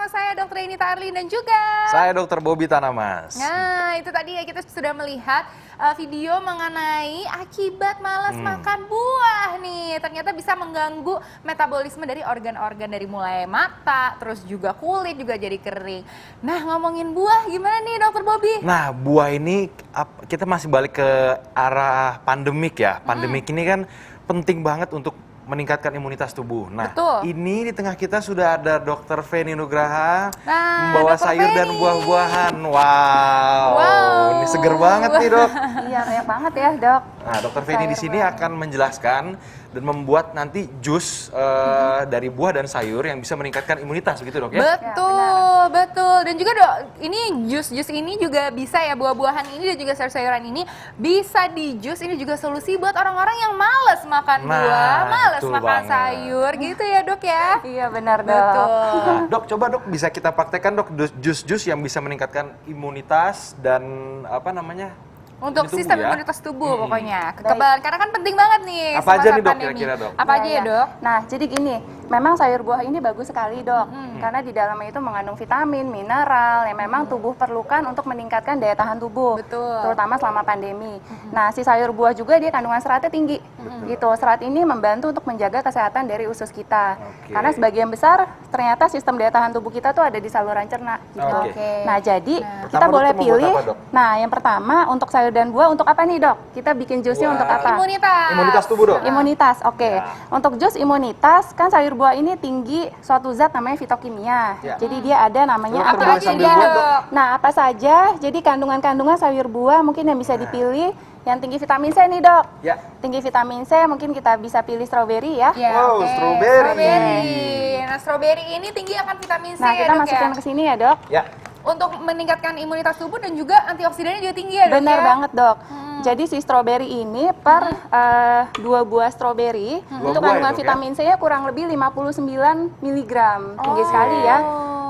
saya Dr. Eni Tarlin dan juga saya Dr. Bobby Tanamas. Nah, itu tadi ya kita sudah melihat video mengenai akibat malas makan buah nih. Ternyata bisa mengganggu metabolisme dari organ-organ dari mulai mata, terus juga kulit juga jadi kering. Nah, ngomongin buah gimana nih Dr. Bobby? Nah, buah ini kita masih balik ke arah pandemik ya. Pandemik ini kan penting banget untuk meningkatkan imunitas tubuh. Nah, Betul. ini di tengah kita sudah ada Dr. Feni Nugraha Nah, membawa Dr. sayur dan Feni. buah-buahan. Wow, ini seger banget nih, Dok. Iya, banyak banget ya, Dok. Nah, Dr. Feni di sini akan menjelaskan dan membuat nanti jus dari buah dan sayur yang bisa meningkatkan imunitas, begitu Dok ya? Betul, betul. Dan juga Dok, ini jus-jus ini juga bisa ya, buah-buahan ini dan juga sayur-sayuran ini bisa di jus. Ini juga solusi buat orang-orang yang males makan buah, males betul makan banget. sayur gitu ya Dok ya? Iya, benar, Dok. Betul. Nah, Dok, coba Dok bisa kita praktekkan Dok jus-jus yang bisa meningkatkan imunitas dan apa namanya? Untuk tubuh sistem ya. imunitas tubuh pokoknya, kekebalan, karena kan penting banget nih. Apa aja semasa nih, Dok, pandemi. kira-kira, Dok? Apa aja ya Dok? Nah, jadi gini, memang sayur buah ini bagus sekali, Dok. Karena di dalamnya itu mengandung vitamin, mineral yang memang tubuh perlukan untuk meningkatkan daya tahan tubuh. Betul. Terutama selama pandemi. Nah, si sayur buah juga dia kandungan seratnya tinggi. Gitu. Serat ini membantu untuk menjaga kesehatan dari usus kita. Oke. Karena sebagian besar ternyata sistem daya tahan tubuh kita tuh ada di saluran cerna gitu. Oke. Nah, jadi kita Pertama, Dok, boleh mau buat pilih. apa, Dok? Nah, yang pertama untuk sayur dan buah untuk apa nih, Dok? Kita bikin jusnya untuk apa? Imunitas. Imunitas tubuh, Dok. Imunitas, oke. Ya. Untuk jus imunitas, kan sayur buah ini tinggi suatu zat namanya fitokimia. Ya. Jadi dia ada namanya Dok, boleh sambil antioksidan. buat, Dok? Nah, apa saja? Jadi kandungan-kandungan sayur buah mungkin yang bisa dipilih yang tinggi vitamin C nih, Dok. Ya. Tinggi vitamin C mungkin kita bisa pilih stroberi ya. Ya, Wow, oke. strawberry. Nah, strawberry ini tinggi akan vitamin C Nah, ya kita Dok masukin ya? ke sini ya, Dok. Ya. Untuk meningkatkan imunitas tubuh dan juga antioksidannya juga tinggi ya Dok Benar ya? banget, Dok. Jadi si stroberi ini per 2 buah stroberi Dua itu buah kandungan ya, Dok, ya? vitamin C-nya kurang lebih 59 mg. Tinggi sekali ya.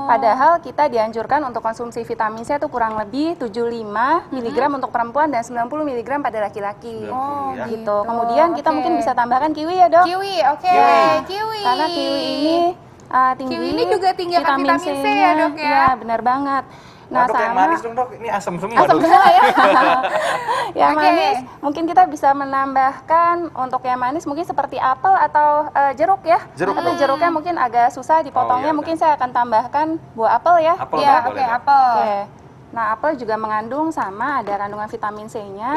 Padahal kita dianjurkan untuk konsumsi vitamin C itu kurang lebih 75 mg untuk perempuan dan 90 mg pada laki-laki. Oh, Ya. Gitu. Kemudian kita Oke. mungkin bisa tambahkan kiwi ya, Dok. Kiwi, oke. Kiwi. Karena kiwi ini tinggi Kiwi ini juga tinggi akan vitamin C ya, C-nya. Dok ya? Iya, benar banget. Nah, Dok, yang manis dong, Dok. Ini asam semua, Asam Dok. semua ya. Yang Oke. manis mungkin kita bisa menambahkan untuk yang manis mungkin seperti apel atau jeruk ya. Jeruk, Tapi Dok. jeruknya mungkin agak susah dipotongnya. Oh, iya, mungkin saya akan tambahkan buah apel ya. Apel, Iya, Dok, oke, boleh, Dok. apel. Oke. Nah, apel juga mengandung sama ada kandungan vitamin C-nya.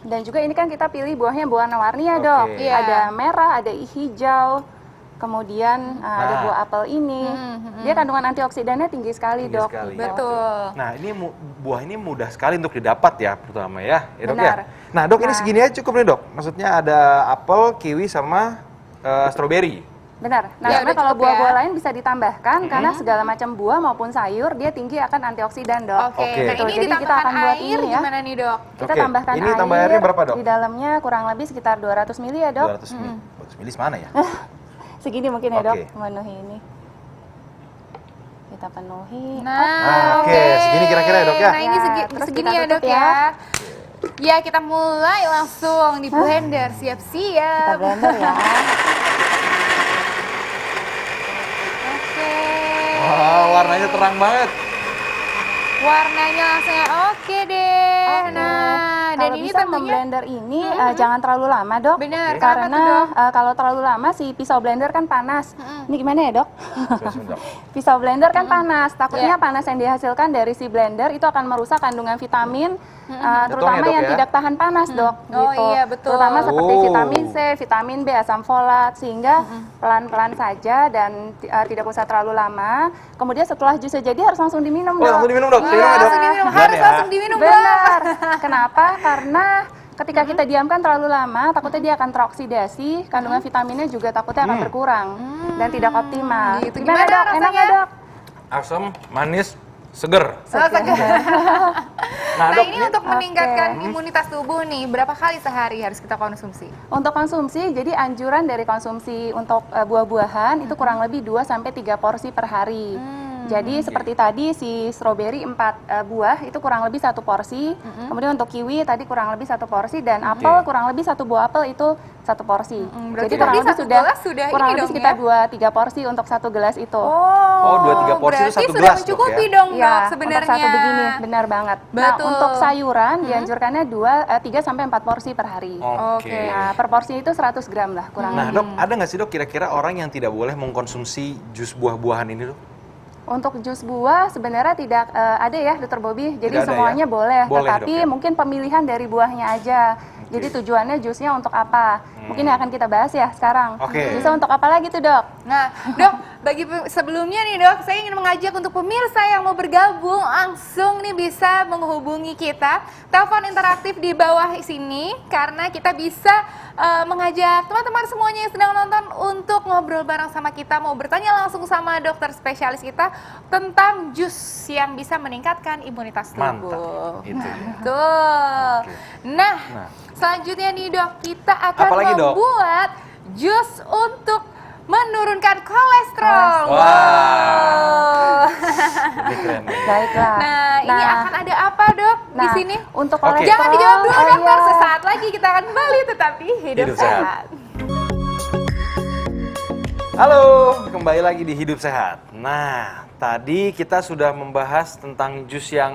Dan juga ini kan kita pilih buahnya buah warni ya, Dok. Oke. Iya. Ada merah, ada hijau. Kemudian ada Nah. buah apel ini. Dia kandungan antioksidannya tinggi sekali, Tinggi Dok. sekali. Gitu. Betul. Nah, ini buah ini mudah sekali untuk didapat ya, terutama ya, Dok ya. Benar. Nah, Dok, ini Nah. segini aja cukup nih, Dok. Maksudnya ada apel, kiwi sama stroberi. Benar. Nah, Ya, sebenarnya udah kalau cukup buah-buah ya. lain bisa ditambahkan karena segala macam buah maupun sayur dia tinggi akan antioksidan, Dok. Oke, Oke. nah Betul, ini jadi kita ditambahkan akan buat air ini ya. gimana nih Dok? Kita Oke, tambahkan ini tambah airnya berapa, Dok? Di dalamnya kurang lebih sekitar 200 ml ya, Dok. 200 ml. 200 ml mana ya? Segini mungkin ya, Dok, Oke. memenuhi ini. Kita penuhi. Nah, Oke, segini kira-kira ya, Dok, ya? Nah, ini Ya, terus segini kita ya tutup Dok ya. ya. Ya, kita mulai langsung di blender, Kita siap-siap. blender ya. Oke. Wah, warnanya terang banget. Warnanya langsung ya, oke deh. Oke. Nah, dan Kalau ini bisa tentunya memblender ini jangan terlalu lama, Dok. Benar, kenapa Karena tuh, Dok? kalau terlalu lama si pisau blender kan panas. Ini gimana ya, Dok? Terus, Dok. Pisau blender kan panas, takutnya Iya. panas yang dihasilkan dari si blender itu akan merusak kandungan vitamin, terutama Betul ya, Dok, yang ya? tidak tahan panas, Dok. Oh, gitu. iya, betul. Terutama seperti Oh. vitamin C, vitamin B, asam folat, sehingga pelan-pelan saja dan tidak usah terlalu lama. Kemudian setelah jusnya jadi harus langsung diminum, Oh, Dok. langsung diminum, Dok. Wah, Diminum ya, Dok. langsung diminum, Gimana harus ya? langsung diminum, Bang. Benar. Kenapa? Karena ketika kita diamkan terlalu lama, takutnya dia akan teroksidasi, kandungan vitaminnya juga takutnya akan berkurang dan tidak optimal. Gitu. Gimana, Gimana Dok? Enak rasanya? nggak, Dok? Asam, manis, seger. Oh, segar. Nah, Dok, ini untuk meningkatkan imunitas tubuh nih, berapa kali sehari harus kita konsumsi? Untuk konsumsi, jadi anjuran dari konsumsi untuk buah-buahan itu kurang lebih 2 sampai 3 porsi per hari. Jadi seperti tadi si stroberi 4 buah itu kurang lebih 1 porsi. Kemudian untuk kiwi tadi kurang lebih 1 porsi dan apel kurang lebih 1 buah apel itu 1 porsi. Berarti Jadi kurang tadi lebih satu sudah gelas sudah kurang ini lebih dong sekitar ya? 2-3 porsi untuk 1 gelas itu. Oh, 2-3 porsi itu berarti satu sudah gelas, Dok, mencukupi ya? dong, Iya, Dok, sebenarnya. untuk satu begini, benar banget. Nah, Betul. untuk sayuran dianjurkannya 3 sampai 4 porsi per hari. Oke. Nah, per porsi itu 100 gram lah kurang Nah, lebih. Dok, ada nggak sih, Dok, kira-kira orang yang tidak boleh mengkonsumsi jus buah-buahan ini, Dok? Untuk jus buah sebenarnya tidak ada ya, Dr. Bobby. Jadi Tidak ada semuanya ya? boleh, Boleh, tetapi Dok, ya? mungkin pemilihan dari buahnya aja. Jadi tujuannya jusnya untuk apa? Mungkin yang akan kita bahas ya sekarang. Oke. Jusnya untuk apa lagi tuh, Dok? Nah, Dok, sebelumnya nih, Dok, saya ingin mengajak untuk pemirsa yang mau bergabung langsung nih bisa menghubungi kita. Telepon interaktif di bawah sini karena kita bisa mengajak teman-teman semuanya yang sedang nonton untuk ngobrol bareng sama kita, mau bertanya langsung sama dokter spesialis kita tentang jus yang bisa meningkatkan imunitas tubuh. Mantap, itu ya. Betul. Nah, selanjutnya nih, Dok, kita akan Apalagi, Dok? membuat jus untuk menurunkan kolesterol. Wah. Wow. Ini keren nih. Baiklah. Nah, ini akan ada apa, Dok, di sini? Untuk Oke. kolesterol, Jangan dijawab dulu, oh dokter. iya. Sesaat lagi kita akan kembali tetap di Hidup Hidup Sehat. Sehat. Halo, kembali lagi di Hidup Sehat. Nah, tadi kita sudah membahas tentang jus yang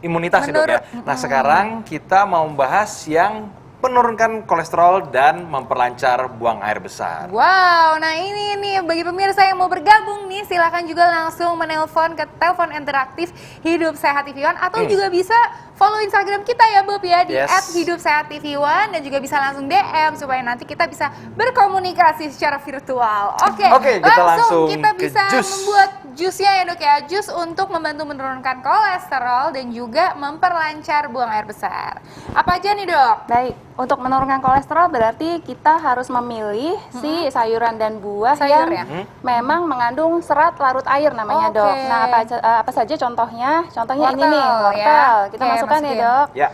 imunitas ya, Dok, ya. Nah, sekarang kita mau membahas yang menurunkan kolesterol dan memperlancar buang air besar. Wow, nah ini nih bagi pemirsa yang mau bergabung nih silakan juga langsung menelpon ke telepon interaktif Hidup Sehat TV One atau juga bisa follow Instagram kita ya Bob ya di Yes. @hidupsehattv1 dan juga bisa langsung DM supaya nanti kita bisa berkomunikasi secara virtual. Oke, Oke, kita langsung kita ke bisa jus. membuat jusnya ya Dok ya, jus untuk membantu menurunkan kolesterol dan juga memperlancar buang air besar. Apa aja nih Dok? Baik, untuk menurunkan kolesterol berarti kita harus memilih si sayuran dan buah Sayur yang ya? memang mengandung serat larut air namanya, Oke. Dok. Nah, apa saja contohnya? Contohnya ini nih, Wortel, wortel. ya. Kita Oke, masukkan ya, masukin. Dok. Ya.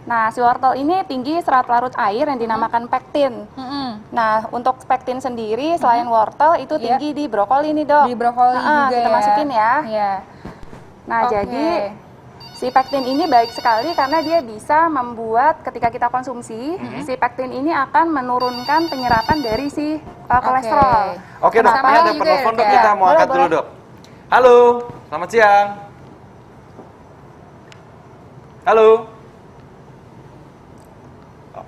Nah, si wortel ini tinggi serat larut air yang dinamakan pektin. Nah, untuk pektin sendiri selain wortel itu tinggi di brokoli nih, Dok. Di brokoli juga kita ya. masukin ya. Iya. Nah, Oke. jadi si pektin ini baik sekali karena dia bisa membuat ketika kita konsumsi, si pektin ini akan menurunkan penyerapan dari si kolesterol. Oke, Dok, Sama ini ada juga penelpon, ya, Dok, Dok, kita ya? mau Boleh, angkat dulu, boleh. Dok. Halo, selamat siang. Halo.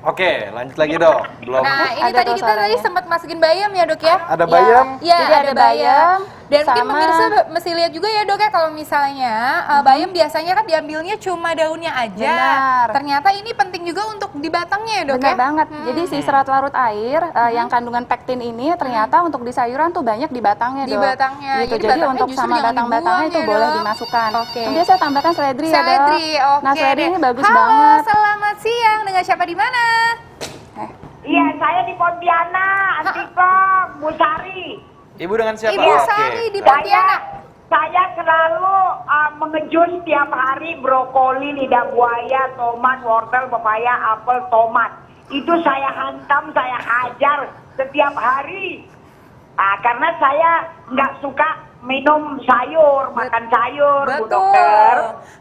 Oke, lanjut lagi, Dok. Belum. Nah, ini Ada tadi tuh kita tadi suaranya. sempat masukin bayam ya, Dok ya? Ada bayam? Iya, Jadi ada bayam, Dan mungkin sama- pemirsa mesti lihat juga ya, Dok ya, kalau misalnya bayam biasanya kan diambilnya cuma daunnya aja. Benar. Ternyata ini penting juga untuk di batangnya ya, Dok Benar ya? banget. Jadi si serat larut air yang kandungan pektin ini ternyata untuk di sayuran tuh banyak di batangnya, Di Dok. batangnya. Gitu. Jadi Jadi batangnya untuk justru sama jangan batang-batangnya itu dibuang ya, boleh Dok. dimasukkan. Oke. Kemudian saya tambahkan seledri ya, Dok. Seledri, oke Nah, seledri deh. ini bagus Halo, banget. selamat siang. Dengan siapa di mana? Iya, saya di Pontianak, Antikong, Bu Sari. Ibu dengan siapa? Ibu Oke. Sari di Baik. Pontianak. Saya selalu mengejus tiap hari brokoli, lidah buaya, tomat, wortel, pepaya, apel, tomat. Itu saya hantam, saya hajar setiap hari. Karena saya nggak suka minum sayur, makan sayur, Bu Betul. Dokter.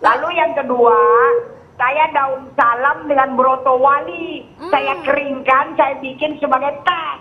Lalu yang kedua, saya daun salam dengan broto wali. Saya keringkan, saya bikin sebagai teh.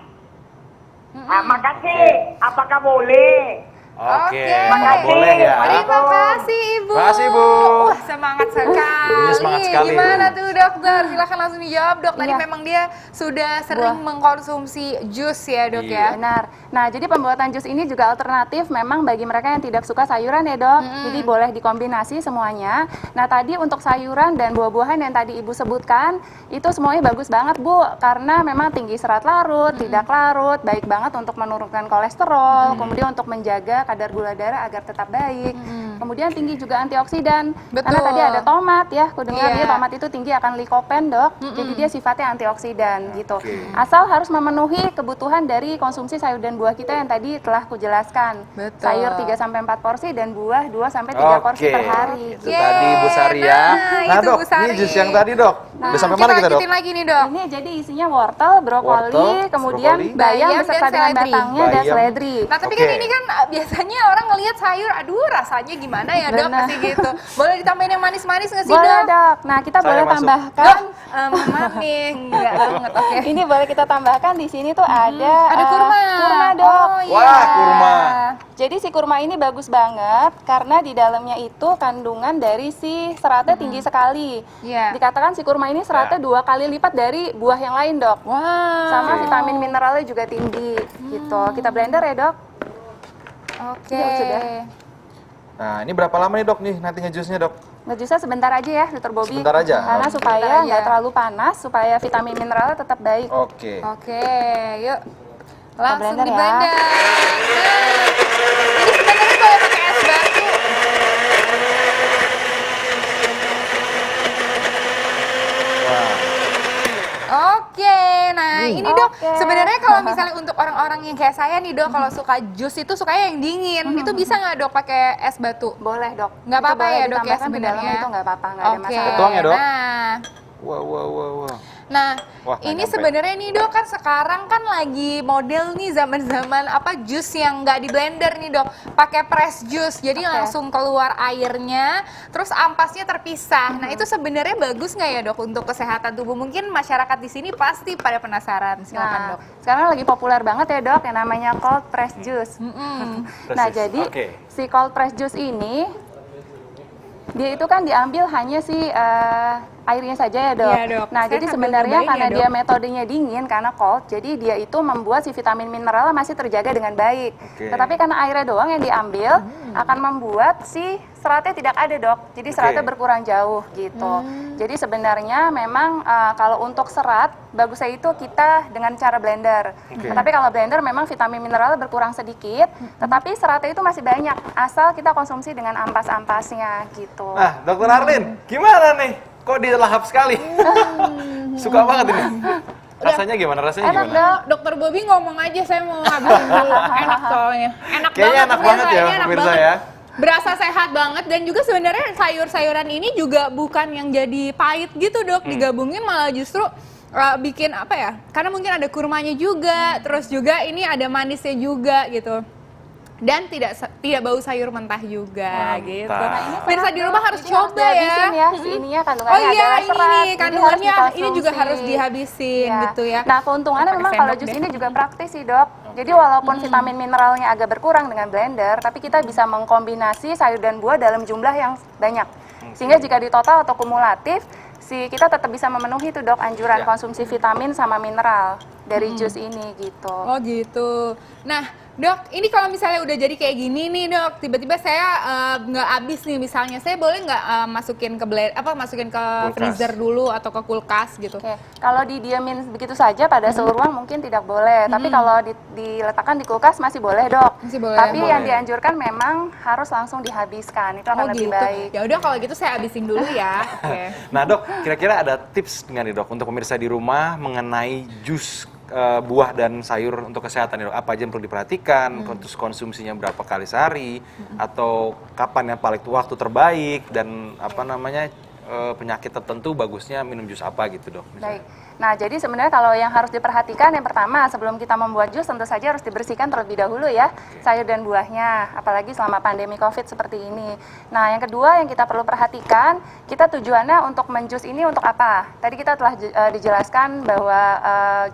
Makasih. Apakah boleh? Oke, Makasih. boleh ya. Terima kasih Ibu. Terima kasih, Bu. Wah, semangat sekali. Ibunya semangat sekali, Gimana Bu. tuh dokter? Silakan langsung dijawab, Dok. Tadi Iya. memang dia sudah sering mengkonsumsi jus ya, Dok Iya. ya. Benar. Nah, jadi pembuatan jus ini juga alternatif memang bagi mereka yang tidak suka sayuran ya, Dok. Jadi boleh dikombinasi semuanya. Nah, tadi untuk sayuran dan buah-buahan yang tadi Ibu sebutkan, itu semuanya bagus banget, Bu, karena memang tinggi serat larut, tidak larut, baik banget untuk menurunkan kolesterol, kemudian untuk menjaga kadar gula darah agar tetap baik. Kemudian tinggi juga antioksidan. Karena Betul. tadi ada tomat ya, aku dengar Iya. dia tomat itu tinggi akan likopen, Dok. Jadi dia sifatnya antioksidan gitu. Oke. Asal harus memenuhi kebutuhan dari konsumsi sayur dan buah kita yang tadi telah kujelaskan. Betul. Sayur 3 sampai 4 porsi dan buah 2 sampai 3 porsi per hari. Itu tadi Bu Sari ya. Nah, itu Dok, Bu Sari. ini jus yang tadi, Dok. Udah sampai mana kita, Dok? lanjutin lagi nih, Dok. Ini jadi isinya wortel, brokoli, Wortel, kemudian brokoli, bayam bayam, beserta dan dengan seledri. batangnya dan Bayam. seledri. Nah, tapi Oke. kan ini kan biasanya orang ngelihat sayur, aduh rasanya gimana ya, Dok, Benar. pasti gitu. Boleh ditambahin yang manis-manis nggak sih, Boleh, Dok? Dok. Nah, kita Saya boleh masuk. tambahkan. Maaf nih, enggak banget, oke. Ini boleh kita tambahkan di sini tuh ada Ada kurma. Kurma, Dok. Oh, iya. Wah, kurma. Jadi si kurma ini bagus banget karena di dalamnya itu kandungan dari si seratnya tinggi sekali. Iya. Dikatakan si kurma ini seratnya 2 kali lipat dari buah yang lain, Dok. Wah. Sama vitamin mineralnya juga tinggi gitu. Kita blender ya, Dok. Oke. Ya, sudah. Nah, ini berapa lama nih, Dok, nih nanti ngejusnya, Dok? Ngejusnya sebentar aja ya, Dr. Bobby. Sebentar aja? Karena Oke. supaya Sebentar nggak aja. terlalu panas, supaya vitamin mineralnya tetap baik. Oke. Oke, yuk. Langsung blender di ya. blender. Ini sebenarnya boleh pakai es batu. Wah. Oke, nah ini Dok, Oke. sebenarnya kalau misalnya untuk orang-orang yang kayak saya nih Dok, kalau suka jus itu sukanya yang dingin, itu bisa nggak Dok pakai es batu? Boleh, Dok. Nggak Itu apa-apa boleh ya, Dok, ya, ditambahkan di sebenarnya? dalamnya itu nggak apa-apa, nggak ada Oke, masalah. Tuang ya, Dok? Nah, Wah, wah, wah, wah. Nah, Wah, nggak ini nyampe. sebenarnya nih Dok, kan sekarang kan lagi model nih zaman-zaman apa jus yang nggak di blender nih Dok, pakai press juice. Jadi Oke. langsung keluar airnya, terus ampasnya terpisah. Nah, itu sebenarnya bagus nggak ya Dok untuk kesehatan tubuh? Mungkin masyarakat di sini pasti pada penasaran. Silakan Nah, Dok. sekarang lagi populer banget ya, Dok, yang namanya cold press juice. Mm-mm. Nah, Persis. jadi Oke. si cold press juice ini dia itu kan diambil hanya si airnya saja ya, Dok. Iya, Dok. Nah, Saya jadi sambil sebenarnya nyobain ya, karena Dok. dia metodenya dingin karena cold, jadi dia itu membuat si vitamin mineral masih terjaga dengan baik. Oke. Tetapi karena airnya doang yang diambil akan membuat si seratnya tidak ada, Dok. Jadi seratnya Oke. berkurang jauh gitu. Jadi sebenarnya memang kalau untuk serat bagusnya itu kita dengan cara blender. Oke. Tetapi kalau blender memang vitamin mineralnya berkurang sedikit, tetapi seratnya itu masih banyak asal kita konsumsi dengan ampas-ampasnya gitu. Nah, Dokter Arlin, gimana nih? Kok dilahap sekali? Suka banget ini. Rasanya gimana? Rasanya Enak, gimana? Dok. Dokter Bobby ngomong aja, saya mau habisin dulu. Enak soalnya. Enak Kayaknya enak banget ya, rasanya enak pemirsa banget. ya. Berasa sehat banget dan juga sebenarnya sayur-sayuran ini juga bukan yang jadi pahit gitu Dok, digabungin malah justru bikin apa ya? Karena mungkin ada kurmanya juga, terus juga ini ada manisnya juga gitu. Dan tidak bau sayur mentah juga Mantap. gitu. Nah, ini Pemirsa di rumah harus Jadi coba dihabisin ya. Si ininya kandungannya Oh iya, adalah ini serat, nih jadi harus kandungannya ini juga dikonsumsi. harus dihabisin Iya. gitu ya. Nah, keuntungannya Pakai memang kalau sendok jus deh. ini juga praktis sih, Dok. Jadi walaupun vitamin mineralnya agak berkurang dengan blender, tapi kita bisa mengkombinasi sayur dan buah dalam jumlah yang banyak. Sehingga jika di total atau kumulatif, kita tetap bisa memenuhi tuh, Dok, anjuran Ya. konsumsi vitamin sama mineral dari jus ini gitu. Oh gitu. Nah Dok, ini kalau misalnya udah jadi kayak gini nih Dok, tiba-tiba saya nggak habis nih misalnya, saya boleh nggak masukin ke masukin ke Kulkas. freezer dulu atau ke kulkas gitu? Oke, kalau didiamin begitu saja pada suhu ruang mungkin tidak boleh. Tapi kalau diletakkan di kulkas masih boleh, Dok. Masih boleh. Tapi yang Boleh. dianjurkan memang harus langsung dihabiskan. Itu akan lebih baik. Ya udah kalau gitu saya habisin dulu ya. Oke. Nah, Dok, kira-kira ada tips nggak nih, Dok, untuk pemirsa di rumah mengenai jus buah dan sayur untuk kesehatan, Dok? Apa aja yang perlu diperhatikan? Terus konsumsinya berapa kali sehari? Atau kapan yang paling waktu terbaik? Dan apa namanya penyakit tertentu bagusnya minum jus apa gitu, Dok? misalnya? Baik. Nah, jadi sebenarnya kalau yang harus diperhatikan yang pertama sebelum kita membuat jus tentu saja harus dibersihkan terlebih dahulu ya sayur dan buahnya, apalagi selama pandemi Covid seperti ini. Nah, yang kedua yang kita perlu perhatikan, kita tujuannya untuk menjus ini untuk apa? Tadi kita telah dijelaskan bahwa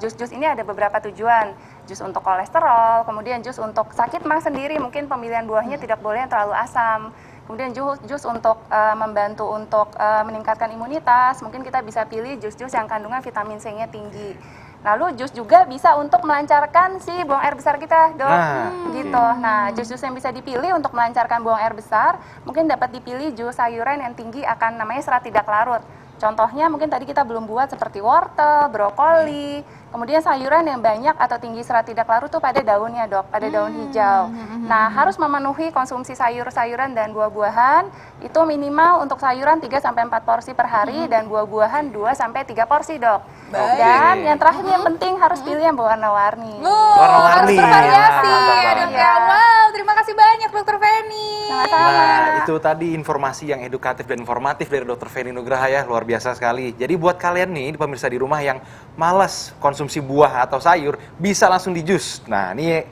jus-jus ini ada beberapa tujuan. Jus untuk kolesterol, kemudian jus untuk sakit mah sendiri, mungkin pemilihan buahnya tidak boleh yang terlalu asam. Kemudian jus untuk membantu untuk meningkatkan imunitas, mungkin kita bisa pilih jus-jus yang kandungan vitamin C-nya tinggi. Lalu jus juga bisa untuk melancarkan si buang air besar kita, Dok. Nah, Gitu. Nah, jus-jus yang bisa dipilih untuk melancarkan buang air besar, mungkin dapat dipilih jus sayuran yang tinggi akan namanya serat tidak larut. Contohnya mungkin tadi kita belum buat seperti wortel, brokoli, kemudian sayuran yang banyak atau tinggi serat tidak larut tuh pada daunnya, Dok, pada daun hijau. Nah, harus memenuhi konsumsi sayur-sayuran dan buah-buahan itu minimal untuk sayuran 3-4 porsi per hari dan buah-buahan 2-3 porsi, Dok. Baik. Dan yang terakhir yang penting harus pilih yang berwarna-warni. Harus Warna-warni. bervariasi Mantap ya banget. Dok ya. Wow, terima kasih banyak Dokter Feni. Sama Sama-sama. Nah, itu tadi informasi yang edukatif dan informatif dari Dr. Feni Nugraha ya, luar biasa sekali. Jadi buat kalian nih, pemirsa di rumah yang malas konsumsi buah atau sayur, bisa langsung di jus. Nah, ini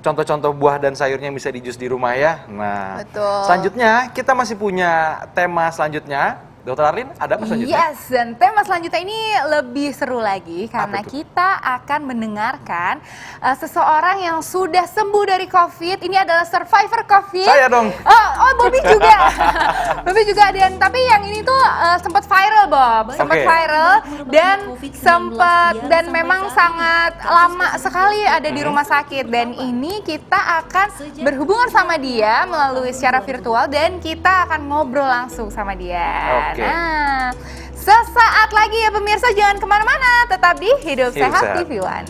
contoh-contoh buah dan sayurnya yang bisa di jus di rumah ya. Nah, Betul. selanjutnya kita masih punya tema selanjutnya. Dr. Arlin, ada apa selanjutnya? Yes, dan tema selanjutnya ini lebih seru lagi karena Apa tuh? kita akan mendengarkan seseorang yang sudah sembuh dari COVID. Ini adalah survivor COVID. Saya dong. Oh, Bobby juga. Bobby juga, dan tapi yang ini tuh sempat viral, Bob. Sempat Oke. viral dan sempat dan memang sangat lama sekali ada di rumah sakit, dan ini kita akan berhubungan sama dia melalui secara virtual dan kita akan ngobrol langsung sama dia. Oke. Nah, sesaat lagi ya pemirsa, jangan kemana-mana, tetap di Hidup Hidup Sehat Sehat. TV One.